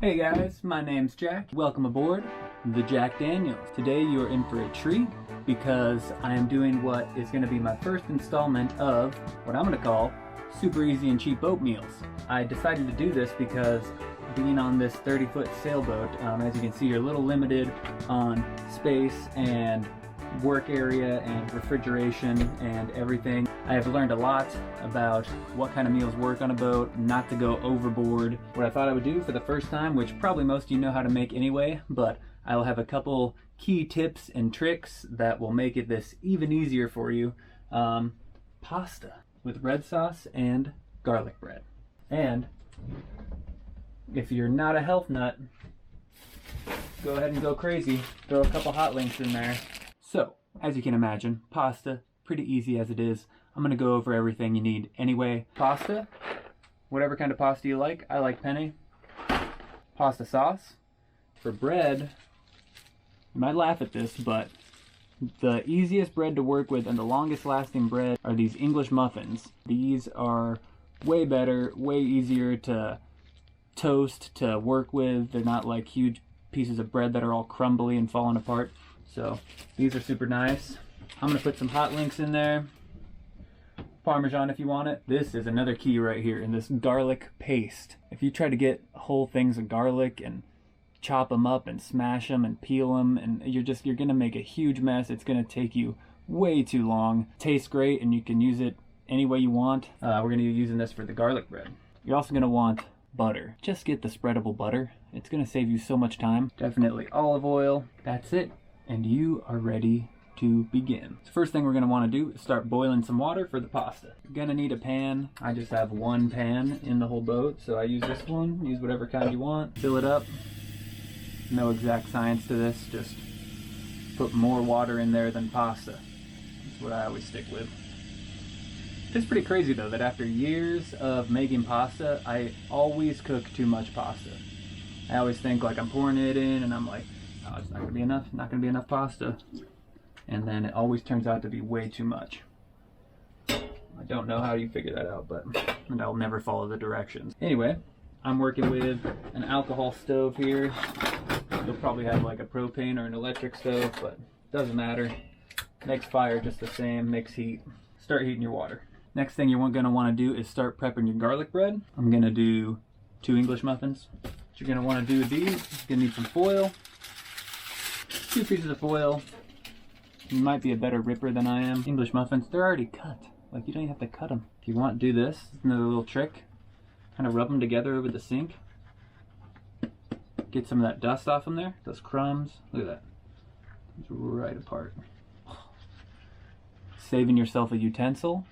Hey guys, my name's Jack. Welcome aboard the Jack Daniels. Today you are in for a treat because I am doing what is going to be my first installment of what I'm going to call super easy and cheap boat meals. I decided to do this because being on this 30-foot sailboat, as you can see, you're a little limited on space and work area and refrigeration and everything. I have learned a lot about what kind of meals work on a boat, not to go overboard. What I thought I would do for the first time, which probably most of you know how to make anyway, but I'll have a couple key tips and tricks that will make it this even easier for you. Pasta with red sauce and garlic bread. And if you're not a health nut, go ahead and go crazy. Throw a couple hot links in there. So, as you can imagine, pasta, pretty easy as it is. I'm going to go over everything you need anyway. Pasta, whatever kind of pasta you like. I like penne. Pasta sauce. For bread, you might laugh at this, but the easiest bread to work with and the longest lasting bread are these English muffins. These are way better, way easier to toast, to work with. They're not like huge pieces of bread that are all crumbly and falling apart. So these are super nice. I'm gonna put some hot links in there. Parmesan if you want it. This is another key right here in this garlic paste. If you try to get whole things of garlic and chop them up and smash them and peel them, and you're gonna make a huge mess. It's gonna take you way too long. Tastes great and you can use it any way you want. We're gonna be using this for the garlic bread. You're also gonna want butter. Just get the spreadable butter. It's gonna save you so much time. Definitely olive oil. That's it. And you are ready to begin. So first thing we're going to want to do is start boiling some water for the pasta. You're going to need a pan. I just have one pan in the whole boat, so I use this one. Use whatever kind you want. Fill it up. No exact science to this, just put more water in there than pasta. That's what I always stick with. It's pretty crazy though that after years of making pasta, I always cook too much pasta. I always think like I'm pouring it in and I'm like, oh, it's not gonna be enough, not gonna be enough pasta. And then it always turns out to be way too much. I don't know how you figure that out, but I'll never follow the directions. Anyway, I'm working with an alcohol stove here. You'll probably have like a propane or an electric stove, but doesn't matter. Makes fire just the same, makes heat. Start heating your water. Next thing you're gonna wanna do is start prepping your garlic bread. I'm gonna do 2 English muffins. What you're gonna wanna do with these, you're gonna need some foil. 2 pieces of foil. You might be a better ripper than I am. English muffins, they're already cut. Like, you don't even have to cut them. If you want, do this. Another little trick. Kind of rub them together over the sink. Get some of that dust off them there. Those crumbs. Look at that. It's right apart. Saving yourself a utensil.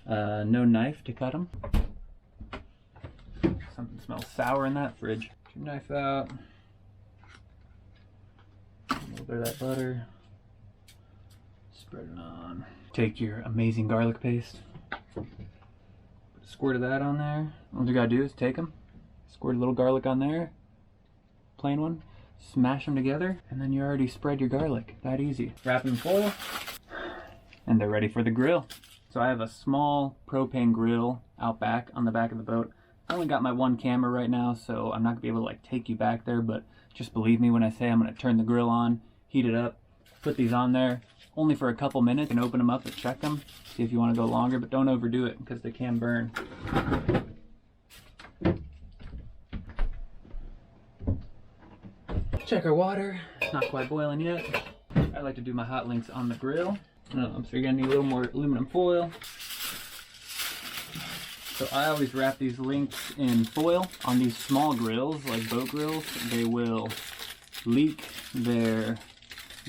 No knife to cut them. Something smells sour in that fridge. Get your knife out. A little bit of that butter. Spread it on. Take your amazing garlic paste. Put a squirt of that on there. All you gotta do is take them, squirt a little garlic on there, plain one, smash them together, and then you already spread your garlic. That easy. Wrap them in foil, and they're ready for the grill. So I have a small propane grill out back on the back of the boat. I only got my one camera right now, so I'm not gonna be able to like take you back there, but just believe me when I say I'm gonna turn the grill on, heat it up, put these on there only for a couple minutes, and open them up and check them, see if you want to go longer, but don't overdo it because they can burn. Check our water. It's not quite boiling yet. I like to do my hot links on the grill. So you're gonna need a little more aluminum foil. So I always wrap these links in foil. On these small grills, like boat grills, they will leak their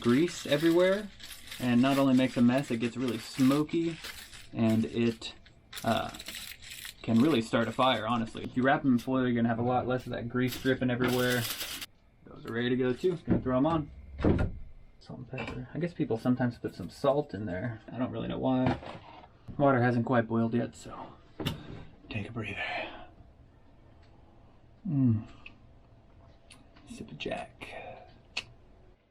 grease everywhere, and not only makes a mess, it gets really smoky, and it can really start a fire, honestly. If you wrap them in foil, you're gonna have a lot less of that grease dripping everywhere. Those are ready to go too. Gonna throw them on. Salt and pepper. I guess people sometimes put some salt in there. I don't really know why. Water hasn't quite boiled yet, so take a breather. Sip of Jack.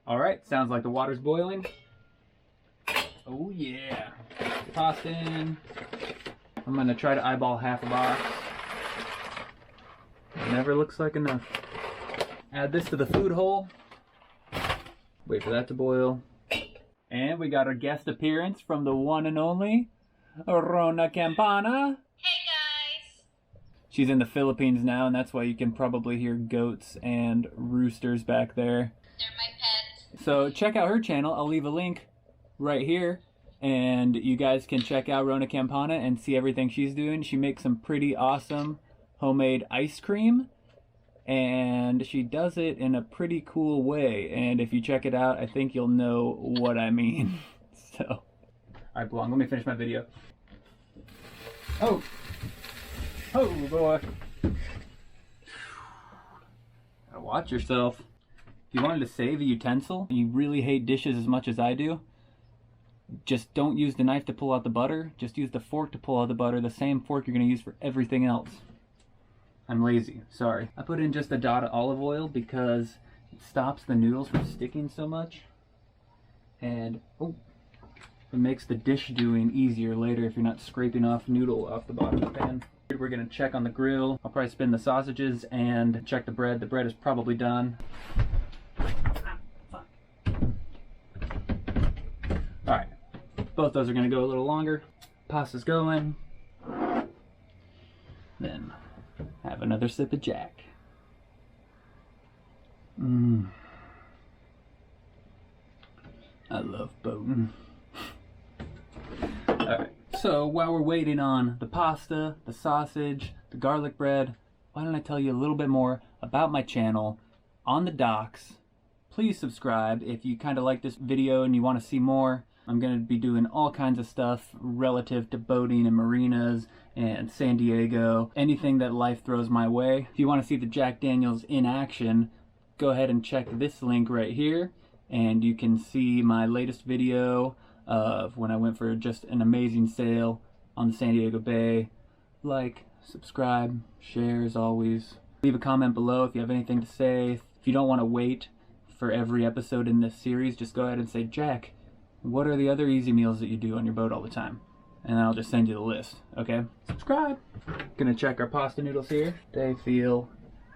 All right, sounds like the water's boiling. Oh yeah. Pasta in. I'm gonna try to eyeball half a box. It never looks like enough. Add this to the food hole. Wait for that to boil. And we got our guest appearance from the one and only Rona Campana. Hey guys! She's in the Philippines now, and that's why you can probably hear goats and roosters back there. They're my pets. So check out her channel. I'll leave a link right here. And you guys can check out Rona Campana and see everything she's doing. She makes some pretty awesome homemade ice cream. And she does it in a pretty cool way. And if you check it out, I think you'll know what I mean. So, alright, Blong, let me finish my video. Oh! Oh, boy. Gotta watch yourself. If you wanted to save a utensil, and you really hate dishes as much as I do, just don't use the knife to pull out the butter. Just use the fork to pull out the butter, the same fork you're going to use for everything else. I'm lazy, sorry. I put in just a dot of olive oil because it stops the noodles from sticking so much. And, oh, it makes the dish doing easier later if you're not scraping off noodle off the bottom of the pan. We're going to check on the grill. I'll probably spin the sausages and check the bread. The bread is probably done. Alright, both those are going to go a little longer. Pasta's going. Then have another sip of Jack. I love boating. Alright, so while we're waiting on the pasta, the sausage, the garlic bread, why don't I tell you a little bit more about my channel on the docks. Please subscribe if you kind of like this video and you want to see more. I'm going to be doing all kinds of stuff relative to boating and marinas and San Diego, anything that life throws my way. If you want to see the Jack Daniels in action, go ahead and check this link right here, and you can see my latest video of when I went for just an amazing sail on the San Diego Bay. Like, subscribe, share as always. Leave a comment below if you have anything to say. If you don't want to wait for every episode in this series, just go ahead and say, Jack, what are the other easy meals that you do on your boat all the time? And then I'll just send you the list, okay? Subscribe. Gonna check our pasta noodles here. They feel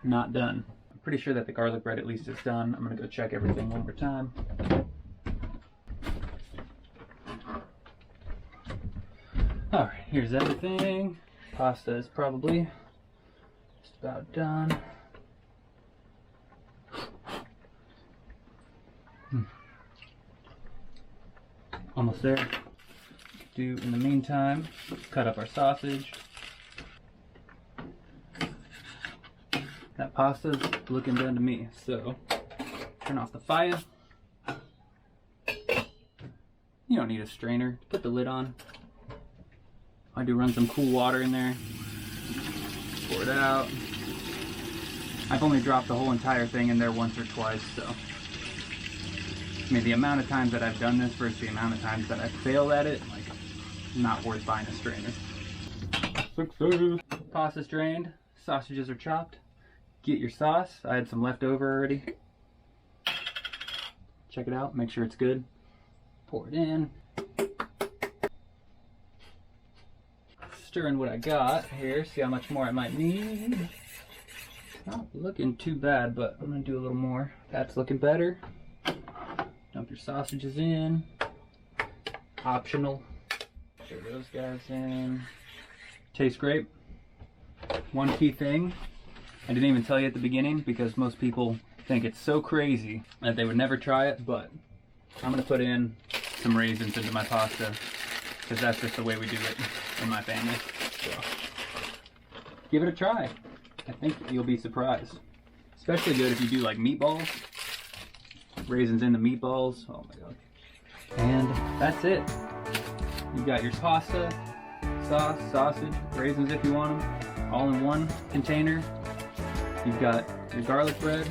not done. I'm pretty sure that the garlic bread at least is done. I'm gonna go check everything one more time. Alright, here's everything. Pasta is probably just about done. Almost there. Do in the meantime, cut up our sausage. That pasta's looking done to me, so turn off the fire. You don't need a strainer. Put the lid on. I do run some cool water in there. Pour it out. I've only dropped the whole entire thing in there once or twice, so. I mean, the amount of times that I've done this versus the amount of times that I've failed at it, like, not worth buying a strainer. Success! Pasta's drained, sausages are chopped. Get your sauce. I had some left over already. Check it out, make sure it's good. Pour it in. Stirring what I got here, see how much more I might need. It's not looking too bad, but I'm gonna do a little more. That's looking better. Dump your sausages in. Optional. Stir those guys in. Tastes great. One key thing I didn't even tell you at the beginning because most people think it's so crazy that they would never try it, but I'm going to put in some raisins into my pasta because that's just the way we do it in my family. So give it a try. I think you'll be surprised. Especially good if you do like meatballs. Raisins in the meatballs. Oh my god. And that's it. You got your pasta, sauce, sausage, raisins if you want them, all in one container. You've got your garlic bread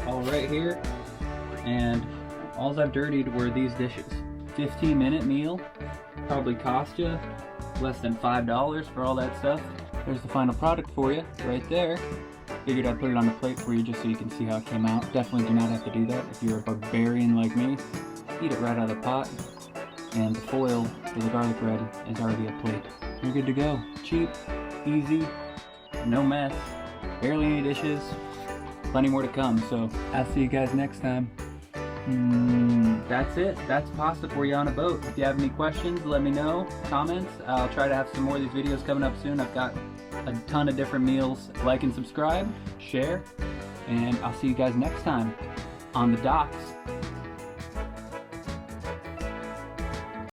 all right here. And all I've dirtied were these dishes. 15-minute meal probably cost you less than $5 for all that stuff. There's the final product for you right there. Figured I'd put it on the plate for you just so you can see how it came out. Definitely do not have to do that if you're a barbarian like me. Eat it right out of the pot. And the foil for the garlic bread is already a plate. You're good to go. Cheap, easy, no mess, barely any dishes. plenty more to come. So I'll see you guys next time. That's it. That's pasta for you on a boat. If you have any questions, let me know. Comments. I'll try to have some more of these videos coming up soon. I've got a ton of different meals. Like and subscribe, share, and I'll see you guys next time on the docks.